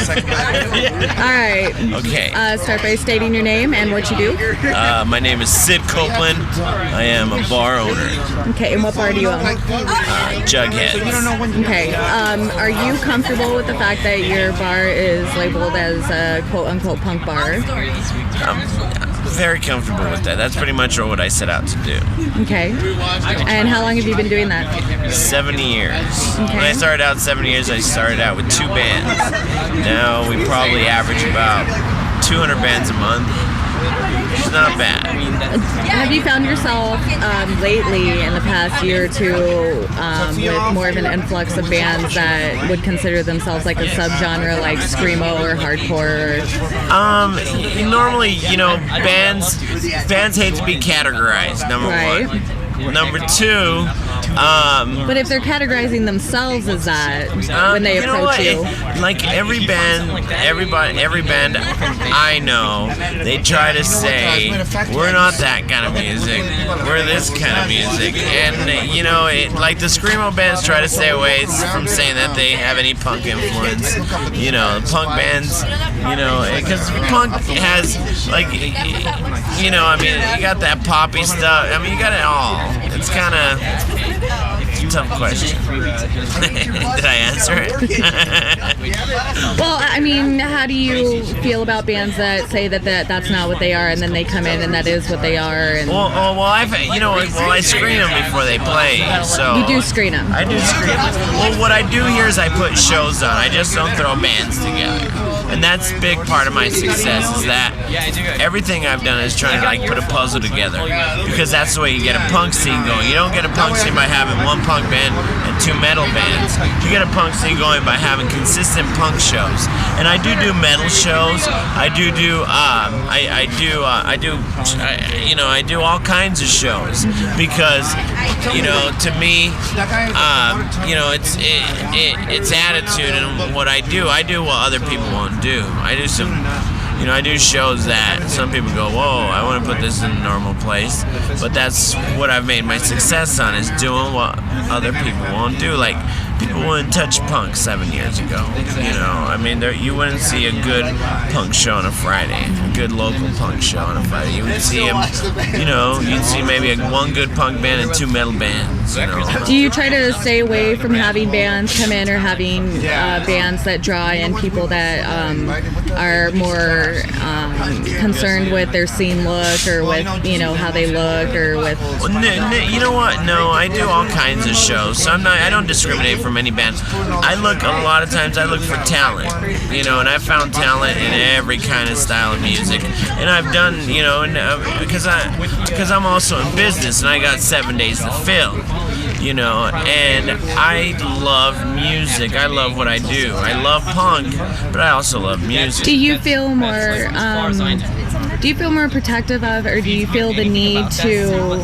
All right. Okay. Start by stating your name and what you do. My name is Sid Copeland. I am a bar owner. Okay, and what bar do you own? Jughead. Okay. Are you comfortable with the fact that your bar is labeled as a quote-unquote punk bar? I'm very comfortable with that. That's pretty much what I set out to do. Okay. And how long have you been doing that? 7 years. Okay. When I started out 7 years, I started out with 2 bands. Now we probably average about 200 bands a month. It's not bad. Have you found yourself lately in the past year or two with more of an influx of bands that would consider themselves like a subgenre like screamo or hardcore? Normally, bands hate to be categorized, number one. Number two, but if they're categorizing themselves as that when they approach you, like every band I know, they try to say we're not that kind of music, we're this kind of music, and like the screamo bands try to stay away from saying that they have any punk influence. Punk bands, because punk has you got that poppy stuff. You got it all. It's kind of a tough question. Did I answer it? Well, how do you feel about bands that say that's not what they are, and then they come in and that is what they are? And I screen them before they play. So you do screen them. I do screen them. Well, what I do here is I put shows on. I just don't throw bands together. And that's a big part of my success, is that everything I've done is trying to put a puzzle together, because that's the way you get a punk scene going. You don't get a punk scene by having one punk band and 2 metal bands. You get a punk scene going by having consistent punk shows. And I do metal shows. I do all kinds of shows, because to me, it's attitude and what I do. I do what other people won't do. I do shows that some people go, whoa, I want to put this in a normal place. But that's what I've made my success on, is doing what other people won't do. Like, people wouldn't touch punk 7 years ago. You wouldn't see a good punk show on a Friday, a good local punk show on a Friday. You would see you'd see maybe one good punk band and 2 metal bands. Do you try to stay away from having bands come in, or having bands that draw in people that are more concerned with their scene look, or with how they look, or with? You know what? No, I do all kinds of shows, so I don't discriminate from any band. I look for talent, and I've found talent in every kind of style of music, and I've done, because I'm also in business, and I got 7 days to fill. And I love music. I love what I do. I love punk, but I also love music. Do you feel more protective of, or do you feel the need to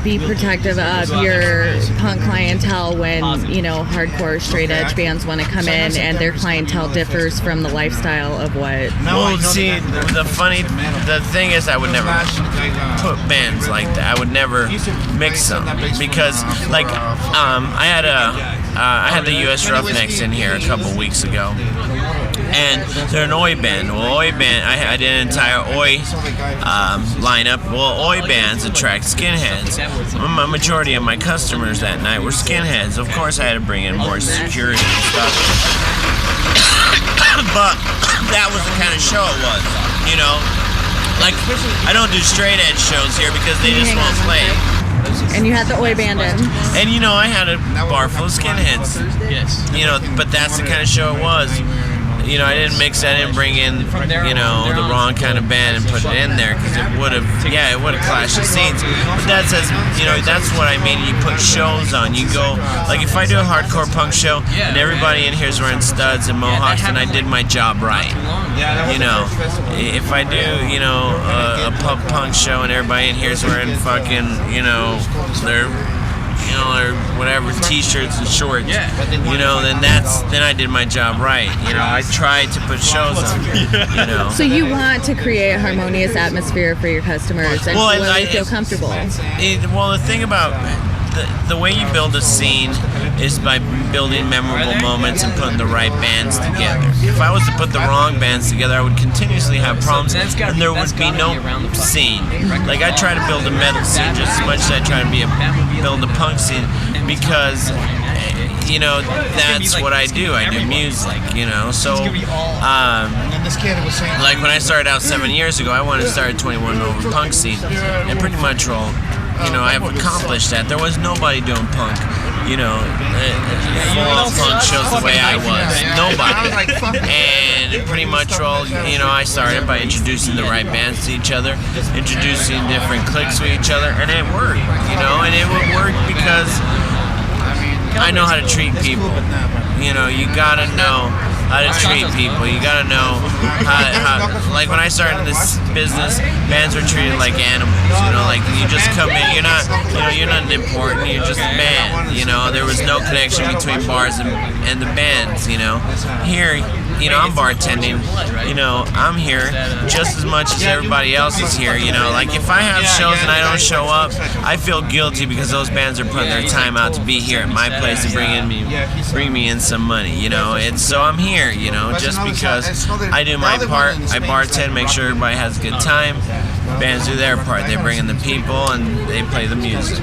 be protective of your punk clientele when hardcore straight edge bands want to come in and their clientele differs from the lifestyle of what? Well, see, the thing is, I would never put bands like that. I would never mix them, because I had the U.S. Roughnecks in here a couple weeks ago, and they're an Oi band. Well, Oi band, I did an entire Oi lineup. Well, Oi bands attract skinheads. A majority of my customers that night were skinheads. Of course, I had to bring in more security and stuff. But that was the kind of show it was, I don't do straight edge shows here because they just won't play. And you had the Oi band in. And I had a bar full of skinheads. Yes. But that's the kind of show it was. I didn't mix. I didn't bring in, the wrong kind of band and put it in there, because it would have clashed the scenes. But that's what I mean. You put shows on. You go, if I do a hardcore punk show and everybody in here's wearing studs and mohawks, then I did my job right. If I do, a pub punk show and everybody in here's wearing fucking, their or whatever, t-shirts and shorts, then I did my job right. I tried to put shows on. So you want to create a harmonious atmosphere for your customers, and they feel comfortable. The thing about the way you build a scene is by building memorable moments and putting the right bands together. If I was to put the wrong bands together, I would continuously have problems, and there would be no scene. Like, I try to build a metal scene just as much as I try to build a punk scene, because you know, that's what I do. I do music, you know. So, like when I started out 7 years ago, I wanted to start a 21 over punk scene, and pretty much all, you know, I've accomplished that. There was nobody doing punk, you know, full punk shows the way I was. Nobody. And pretty much all, you know, I started by introducing the right bands to each other, introducing different cliques to each other, and it worked, you know, and it would work because I know how to treat people. You know, you gotta know how to treat people. You gotta know how like when I started in this business, bands were treated like animals. You know, like you just come in, you're not important. You're just a band. You know, there was no connection between bars and the bands. You know, here, you know, I'm bartending. You know, I'm here just as much as everybody else is here. You know, like if I have shows and I don't show up, I feel guilty because those bands are putting their time out to be here at my place to bring me in some money. You know, and so I'm here. You know, just because I do my part, I bartend, make sure everybody has a good time. Bands do their part. They bring in the people and they play the music.